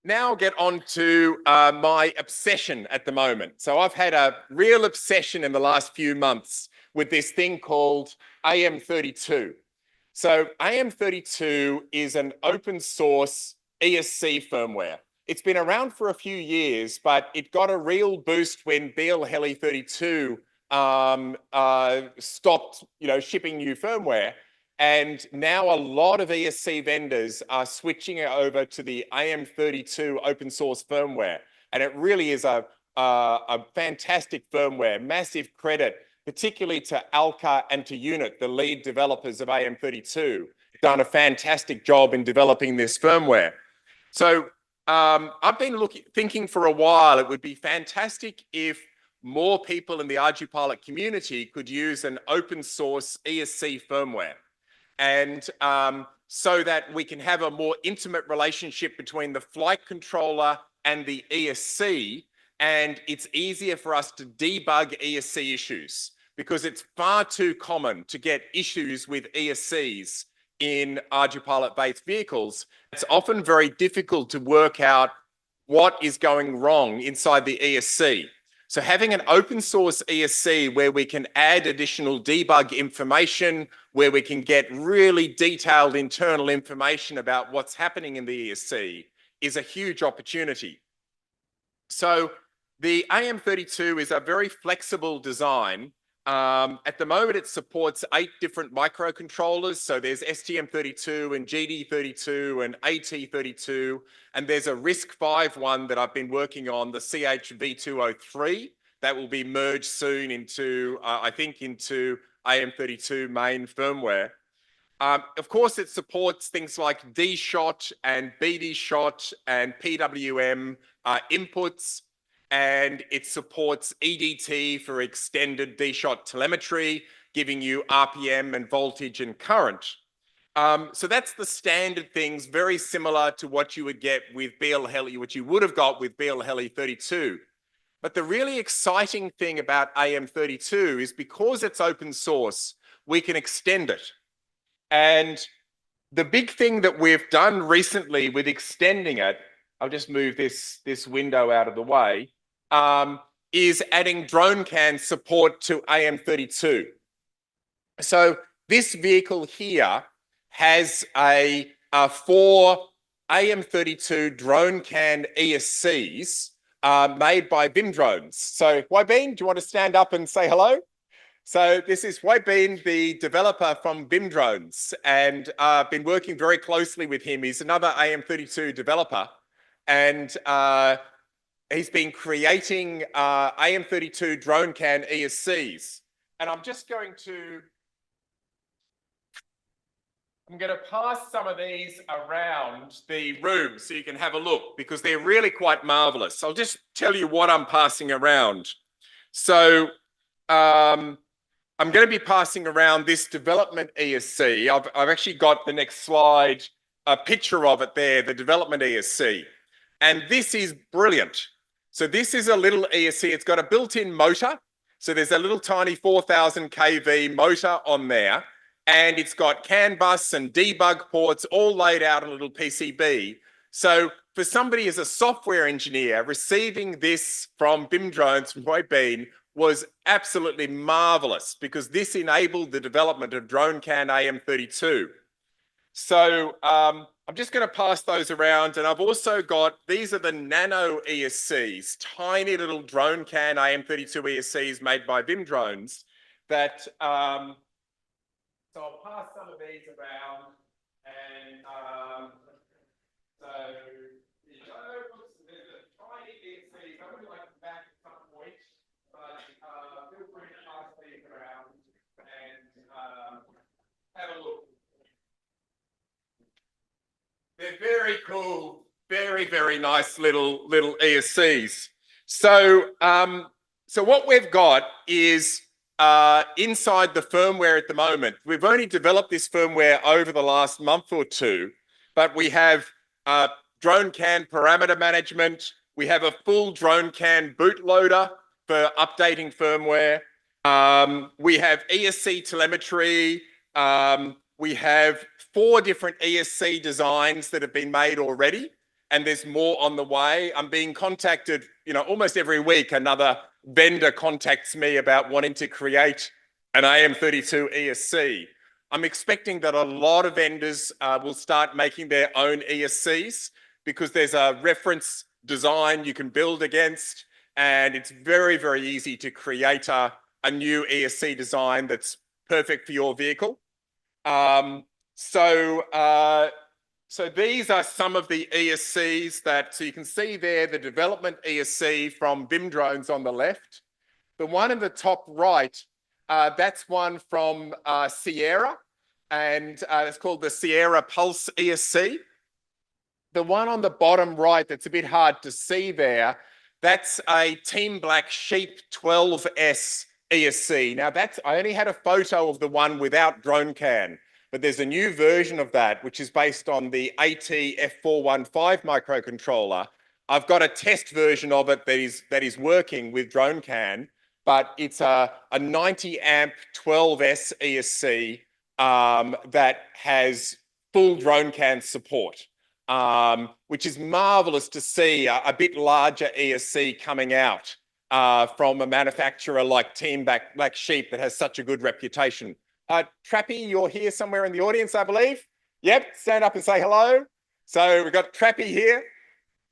Now I'll get on to my obsession at the moment. So I've had a real obsession in the last few months with this thing called AM32. So AM32 is an open source ESC firmware. It's been around for a few years, but it got a real boost when BL-Heli-32 stopped, shipping new firmware. And now a lot of ESC vendors are switching over to the AM32 open source firmware. And it really is a fantastic firmware. Massive credit, particularly to Alka and to Unit, the lead developers of AM32. Done a fantastic job in developing this firmware. So I've been thinking for a while it would be fantastic if more people in the Ardupilot community could use an open source ESC firmware. And so that we can have a more intimate relationship between the flight controller and the ESC, and it's easier for us to debug ESC issues because it's far too common to get issues with ESCs in Ardupilot-based vehicles. It's often very difficult to work out what is going wrong inside the ESC. So having an open source ESC where we can add additional debug information, where we can get really detailed internal information about what's happening in the ESC is a huge opportunity. So the AM32 is a very flexible design. At the moment, it supports 8 different microcontrollers. So there's STM32 and GD32 and AT32, and there's a RISC-V one that I've been working on, the CHV203, that will be merged soon into, I think, into AM32 main firmware. Of course, it supports things like D-Shot and BD-Shot and PWM inputs, and it supports EDT for extended D-Shot telemetry, giving you RPM and voltage and current. So that's the standard things, very similar to what you would get with BL-Heli, what you would have got with BL-Heli-32. But the really exciting thing about AM32 is because it's open source, we can extend it. And the big thing that we've done recently with extending it, I'll just move this window out of the way, is adding DroneCAN support to AM32. So this vehicle here has 4 AM32 DroneCAN ESCs made by Vim Drones. So Wybeen, do you want to stand up and say hello? So this is Wybeen, the developer from Vim Drones, and I've been working very closely with him. He's another AM32 developer, and he's been creating AM32 DroneCAN ESCs. And I'm going to pass some of these around the room so you can have a look because they're really quite marvelous. I'll just tell you what I'm passing around. So I'm going to be passing around this development ESC. I've actually got the next slide, a picture of it there, the development ESC. And this is brilliant. So this is a little ESC. It's got a built-in motor. So there's a little tiny 4000 kV motor on there. And it's got CAN bus and debug ports all laid out on a little PCB. So for somebody as a software engineer, receiving this from Vim Drones, from Wybeen, was absolutely marvelous because this enabled the development of DroneCAN AM32. So I'm just going to pass those around, and I've also got, these are the nano ESCs, tiny little DroneCAN AM32 ESCs made by Vim Drones that, so I'll pass some of these around, and so there you go. There's a tiny ESC, I would like to back at some point, but feel free to pass these around and have a look. They're very cool, very, very nice little ESCs. So, so what we've got is inside the firmware at the moment. We've only developed this firmware over the last month or two, but we have DroneCAN parameter management. We have a full DroneCAN bootloader for updating firmware. We have ESC telemetry. We have 4 different ESC designs that have been made already. and there's more on the way. I'm being contacted, almost every week, another vendor contacts me about wanting to create an AM32 ESC. I'm expecting that a lot of vendors will start making their own ESCs because there's a reference design you can build against, and it's very, very easy to create a new ESC design that's perfect for your vehicle. So these are some of the ESCs so you can see there the development ESC from BIM Drones on the left. The one in the top right, that's one from Sierra, and it's called the Sierra Pulse ESC. The one on the bottom right that's a bit hard to see there, that's a Team Black Sheep 12S ESC. Now I only had a photo of the one without DroneCAN, but there's a new version of that, which is based on the AT-F415 microcontroller. I've got a test version of it that is working with DroneCAN, but it's a 90 amp 12S ESC that has full DroneCAN support, which is marvelous to see a bit larger ESC coming out from a manufacturer like Team Black Sheep that has such a good reputation. Trappy, you're here somewhere in the audience, I believe. Yep, stand up and say hello. So we've got Trappy here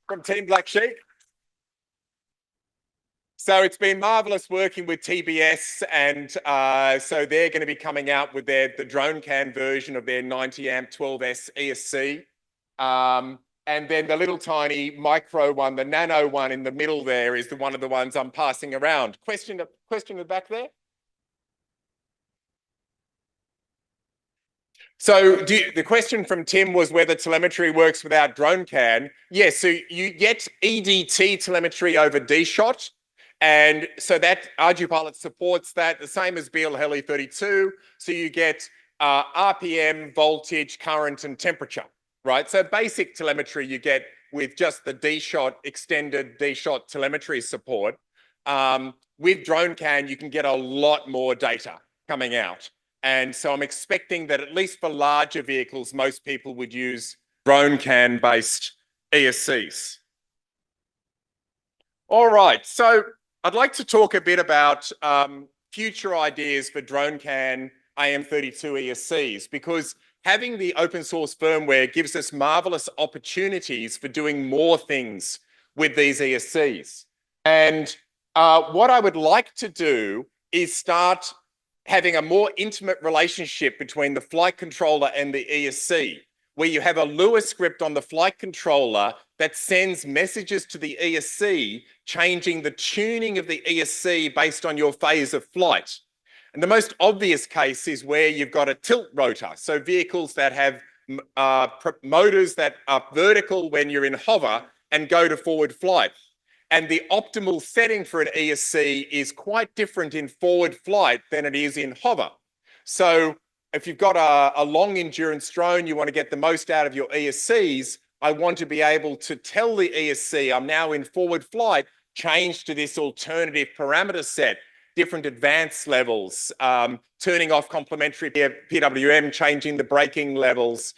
from Team Black Sheep. So it's been marvelous working with TBS, and so they're going to be coming out with the DroneCAN version of their 90 amp 12S ESC. And then the little tiny micro one, the nano one in the middle there is one of the ones I'm passing around. Question at the back there? So the question from Tim was whether telemetry works without DroneCAN. Yes, so you get EDT telemetry over D-Shot, and so that Ardupilot supports that, the same as BL-Heli-32. So you get RPM, voltage, current, and temperature, right? So basic telemetry you get with just the D-Shot, extended D-Shot telemetry support. With DroneCAN, you can get a lot more data coming out. And so I'm expecting that at least for larger vehicles, most people would use DroneCAN-based ESCs. All right, so I'd like to talk a bit about future ideas for DroneCAN AM32 ESCs, because having the open source firmware gives us marvelous opportunities for doing more things with these ESCs. And what I would like to do is start having a more intimate relationship between the flight controller and the ESC, where you have a Lua script on the flight controller that sends messages to the ESC, changing the tuning of the ESC based on your phase of flight. And the most obvious case is where you've got a tilt rotor. So vehicles that have motors that are vertical when you're in hover and go to forward flight. And the optimal setting for an ESC is quite different in forward flight than it is in hover. So if you've got a long endurance drone, you want to get the most out of your ESCs, I want to be able to tell the ESC, I'm now in forward flight, change to this alternative parameter set, different advanced levels, turning off complementary PWM, changing the braking levels,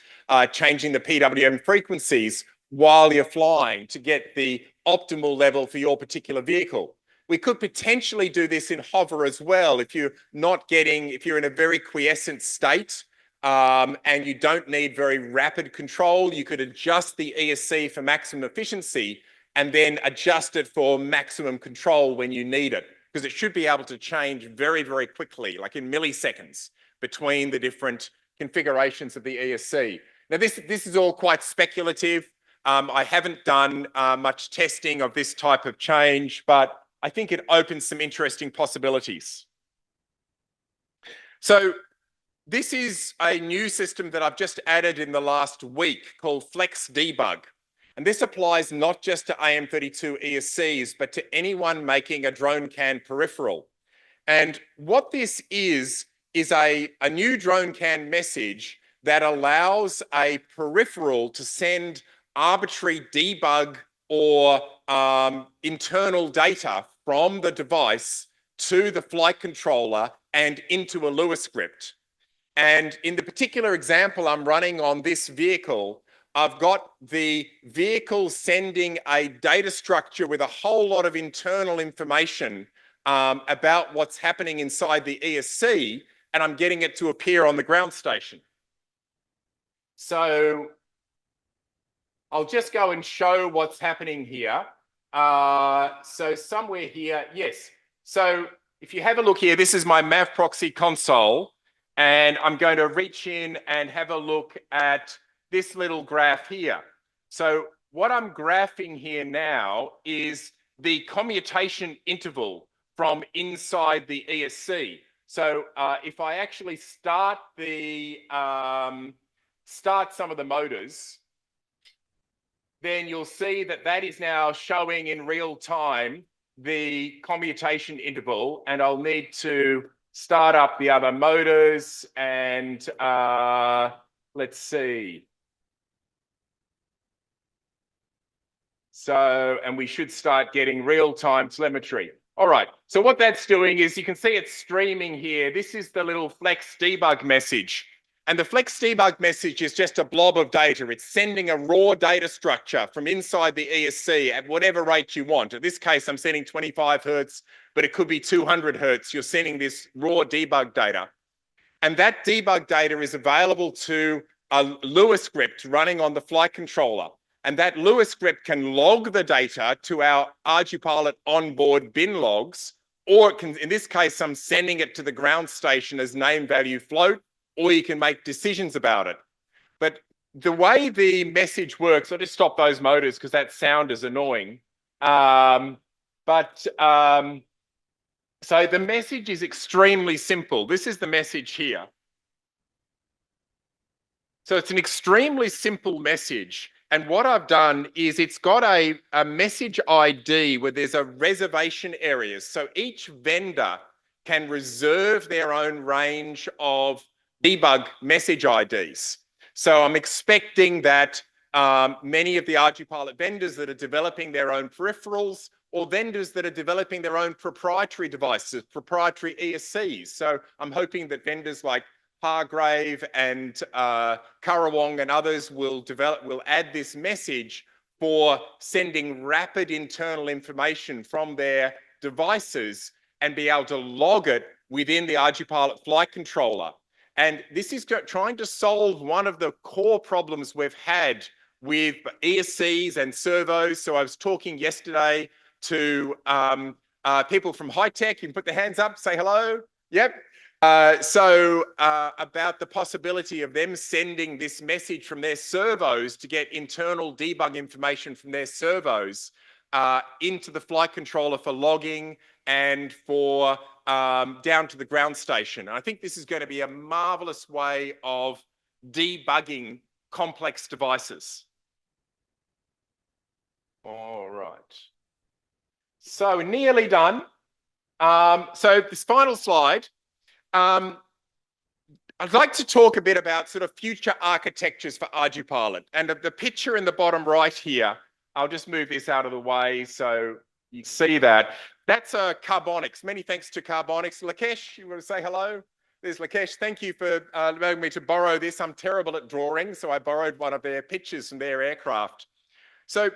changing the PWM frequencies while you're flying to get the optimal level for your particular vehicle. We could potentially do this in hover as well. If you're in a very quiescent state and you don't need very rapid control, you could adjust the ESC for maximum efficiency and then adjust it for maximum control when you need it, because it should be able to change very, very quickly, like in milliseconds, between the different configurations of the ESC. Now, this is all quite speculative. I haven't done much testing of this type of change, but I think it opens some interesting possibilities. So this is a new system that I've just added in the last week called FlexDebug. And this applies not just to AM32 ESCs, but to anyone making a DroneCAN peripheral. And what this is a new DroneCAN message that allows a peripheral to send arbitrary debug or internal data from the device to the flight controller and into a Lua script. And in the particular example I'm running on this vehicle, I've got the vehicle sending a data structure with a whole lot of internal information about what's happening inside the ESC, and I'm getting it to appear on the ground station. So I'll just go and show what's happening here. So somewhere here, yes. So if you have a look here, this is my MAV proxy console, and I'm going to reach in and have a look at this little graph here. So what I'm graphing here now is the commutation interval from inside the ESC. So if I actually start some of the motors, then you'll see that that is now showing in real time the commutation interval, and I'll need to start up the other motors and let's see. So, and we should start getting real-time telemetry. All right, so what that's doing is you can see it's streaming here. This is the little FlexDebug message. And the FlexDebug message is just a blob of data. It's sending a raw data structure from inside the ESC at whatever rate you want. In this case, I'm sending 25 hertz, but it could be 200 hertz. You're sending this raw debug data. And that debug data is available to a Lua script running on the flight controller. And that Lua script can log the data to our Ardupilot onboard bin logs, or it can, in this case, I'm sending it to the ground station as name value float, or you can make decisions about it. But the way the message works, I'll just stop those motors because that sound is annoying. So the message is extremely simple. This is the message here. So it's an extremely simple message. And what I've done is it's got a message ID where there's a reservation areas. So each vendor can reserve their own range of debug message IDs. So I'm expecting that many of the Ardupilot vendors that are developing their own peripherals, or vendors that are developing their own proprietary devices, proprietary ESCs. So I'm hoping that vendors like Hargrave and Currawong and others will add this message for sending rapid internal information from their devices and be able to log it within the Ardupilot flight controller. And this is trying to solve one of the core problems we've had with ESCs and servos. So I was talking yesterday to people from high tech. You can put their hands up, say hello. Yep. About the possibility of them sending this message from their servos to get internal debug information from their servos into the flight controller for logging and for down to the ground station. And I think this is going to be a marvelous way of debugging complex devices. All right. So nearly done. So this final slide, I'd like to talk a bit about sort of future architectures for Ardupilot. And the picture in the bottom right here, I'll just move this out of the way so you see that. That's Carbonics. Many thanks to Carbonics. Lakesh, you want to say hello? There's Lakesh. Thank you for allowing me to borrow this. I'm terrible at drawing, so I borrowed one of their pictures from their aircraft. So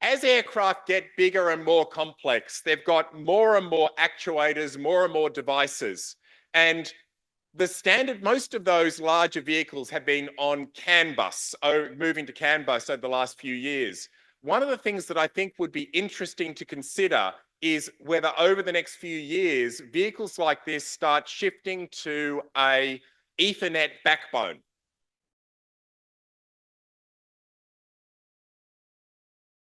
as aircraft get bigger and more complex, they've got more and more actuators, more and more devices. And the standard, most of those larger vehicles have been on CAN bus, moving to CAN bus over the last few years. One of the things that I think would be interesting to consider is whether over the next few years, vehicles like this start shifting to a Ethernet backbone.